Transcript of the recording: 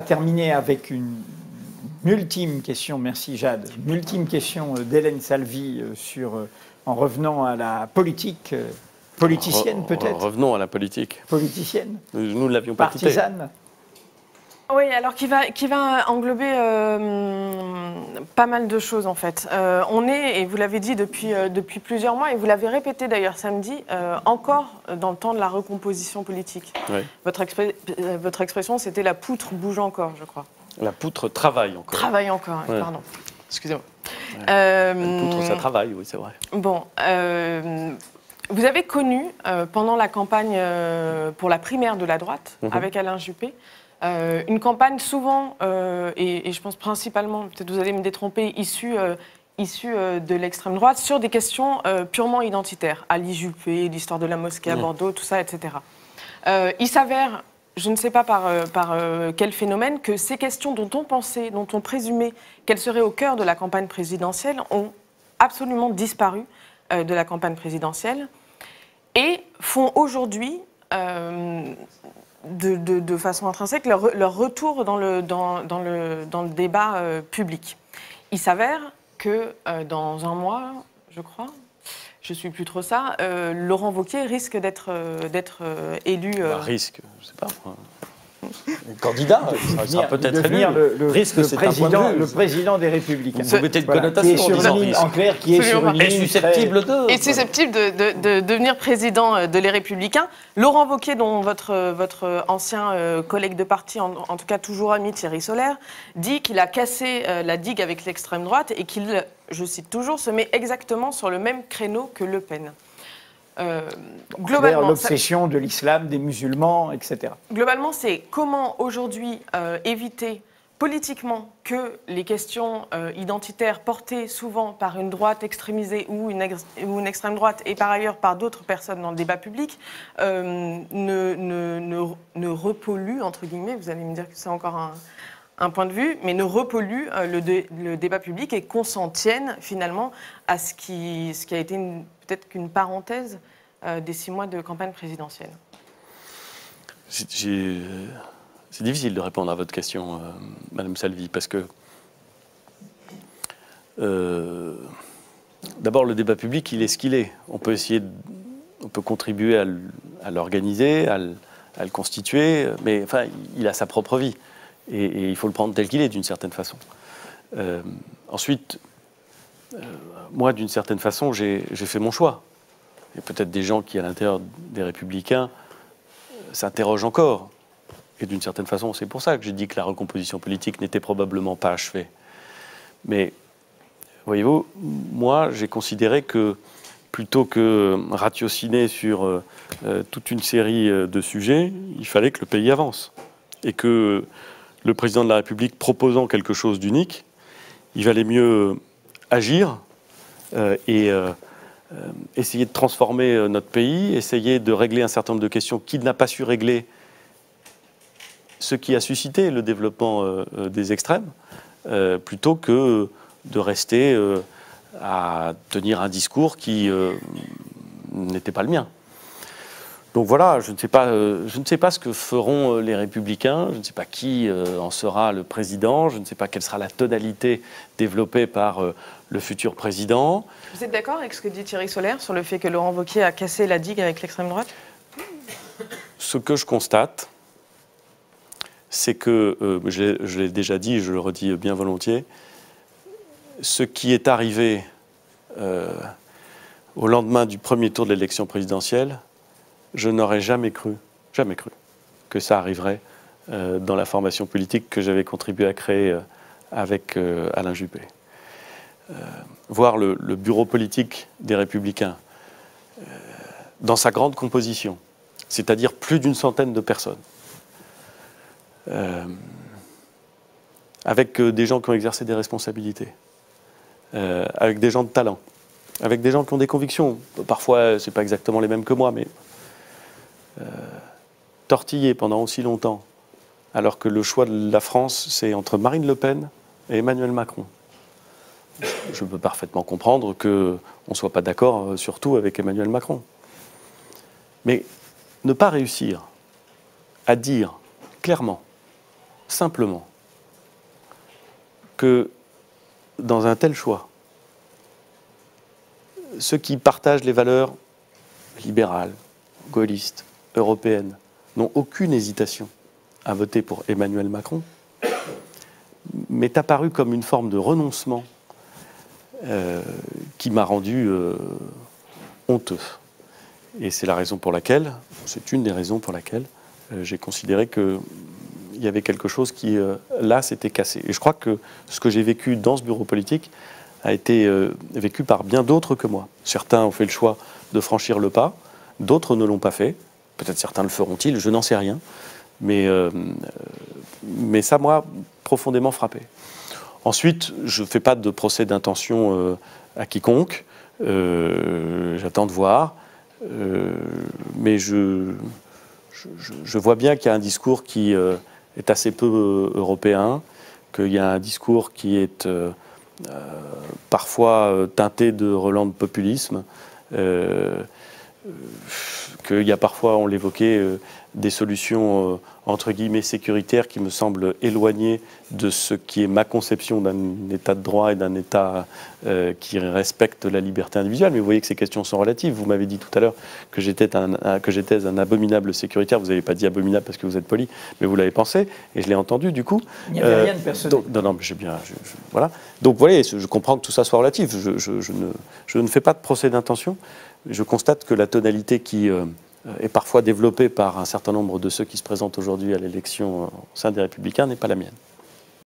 Terminer avec une ultime question, merci Jade, une ultime question d'Hélène Salvi en revenant à la politique, politicienne peut-être. Revenons à la politique. Politicienne. Nous ne l'avions pas quittée. Partisane. Oui, alors qui va englober pas mal de choses en fait. On est, et vous l'avez dit depuis plusieurs mois, et vous l'avez répété d'ailleurs samedi, encore dans le temps de la recomposition politique. Oui. Votre expression, c'était la poutre bouge encore, je crois. La poutre travaille encore. Travaille encore, Ouais. pardon. Excusez-moi. La poutre, ça travaille, oui, c'est vrai. Bon, vous avez connu, pendant la campagne pour la primaire de la droite, avec Alain Juppé, une campagne souvent, et je pense principalement, peut-être vous allez me détromper, issue de l'extrême droite, sur des questions purement identitaires. Ali Juppé, l'histoire de la mosquée à Bordeaux, tout ça, etc. Il s'avère, je ne sais pas par quel phénomène, que ces questions dont on pensait, dont on présumait qu'elles seraient au cœur de la campagne présidentielle, ont absolument disparu de la campagne présidentielle et font aujourd'hui... de façon intrinsèque, leur retour dans le débat public. Il s'avère que dans un mois, je crois, je ne suis plus trop ça, Laurent Wauquiez risque d'être élu... risque, je ne sais pas. Candidat, ça sera peut-être devenir le président des Républicains. Vous mettez une connotation en disant risque. En clair, qui est sur une ligne susceptible de... Et susceptible de devenir président de Les Républicains. Laurent Wauquiez, dont votre ancien collègue de parti, en tout cas toujours ami Thierry Solère, dit qu'il a cassé la digue avec l'extrême droite et qu'il, je cite toujours, se met exactement sur le même créneau que Le Pen. Globalement, l'obsession de l'islam, des musulmans, etc. Globalement, c'est comment aujourd'hui éviter politiquement que les questions identitaires portées souvent par une droite extrémisée ou une extrême droite et par ailleurs par d'autres personnes dans le débat public ne repolluent, entre guillemets, vous allez me dire que c'est encore un point de vue, mais ne repollue le débat public et qu'on s'en tienne finalement à ce qui a été peut-être qu'une parenthèse des 6 mois de campagne présidentielle. C'est difficile de répondre à votre question, Madame Salvi, parce que d'abord le débat public, il est ce qu'il est. On peut contribuer à l'organiser, à le constituer, mais enfin, il a sa propre vie. Et il faut le prendre tel qu'il est, d'une certaine façon. Ensuite, moi, d'une certaine façon, j'ai fait mon choix. Et peut-être des gens qui, à l'intérieur des Républicains, s'interrogent encore. Et d'une certaine façon, c'est pour ça que j'ai dit que la recomposition politique n'était probablement pas achevée. Mais, voyez-vous, moi, j'ai considéré que, plutôt que ratiociner sur toute une série de sujets, il fallait que le pays avance. Et que le président de la République proposant quelque chose d'unique, il valait mieux agir et essayer de transformer notre pays, essayer de régler un certain nombre de questions qu'il n'a pas su régler, ce qui a suscité le développement des extrêmes, plutôt que de rester à tenir un discours qui n'était pas le mien. Donc voilà, je ne sais pas ce que feront les Républicains, je ne sais pas qui en sera le président, je ne sais pas quelle sera la tonalité développée par le futur président. Vous êtes d'accord avec ce que dit Thierry Solère sur le fait que Laurent Wauquiez a cassé la digue avec l'extrême droite ? Ce que je constate, c'est que, je l'ai déjà dit, je le redis bien volontiers, ce qui est arrivé au lendemain du premier tour de l'élection présidentielle, je n'aurais jamais cru que ça arriverait dans la formation politique que j'avais contribué à créer avec Alain Juppé. Voir le bureau politique des Républicains dans sa grande composition, c'est-à-dire plus d'une centaine de personnes, avec des gens qui ont exercé des responsabilités, avec des gens de talent, avec des gens qui ont des convictions. Parfois, ce n'est pas exactement les mêmes que moi, mais tortillés pendant aussi longtemps, alors que le choix de la France, c'est entre Marine Le Pen et Emmanuel Macron. Je peux parfaitement comprendre qu'on ne soit pas d'accord sur tout avec Emmanuel Macron. Mais ne pas réussir à dire clairement simplement que dans un tel choix, ceux qui partagent les valeurs libérales, gaullistes, européennes, n'ont aucune hésitation à voter pour Emmanuel Macron, m'est apparu comme une forme de renoncement qui m'a rendu honteux. Et c'est la raison pour laquelle, c'est une des raisons pour laquelle j'ai considéré qu'il y avait quelque chose qui, là, s'était cassé. Et je crois que ce que j'ai vécu dans ce bureau politique a été vécu par bien d'autres que moi. Certains ont fait le choix de franchir le pas, d'autres ne l'ont pas fait. Peut-être certains le feront-ils, je n'en sais rien. Mais ça, moi, profondément frappé. Ensuite, je ne fais pas de procès d'intention à quiconque. J'attends de voir. Mais je vois bien qu'il y a un discours qui est assez peu européen, qu'il y a un discours qui est parfois teinté de relents de populisme, qu'il y a parfois, on l'évoquait, des solutions entre guillemets sécuritaires qui me semblent éloignées de ce qui est ma conception d'un État de droit et d'un État qui respecte la liberté individuelle. Mais vous voyez que ces questions sont relatives. Vous m'avez dit tout à l'heure que j'étais un abominable sécuritaire. Vous n'avez pas dit abominable parce que vous êtes poli, mais vous l'avez pensé et je l'ai entendu du coup. Il n'y avait rien de personnel. Non, mais j'ai bien... voilà. Donc vous voyez, je comprends que tout ça soit relatif. Je ne fais pas de procès d'intention. Je constate que la tonalité qui est parfois développée par un certain nombre de ceux qui se présentent aujourd'hui à l'élection au sein des Républicains n'est pas la mienne.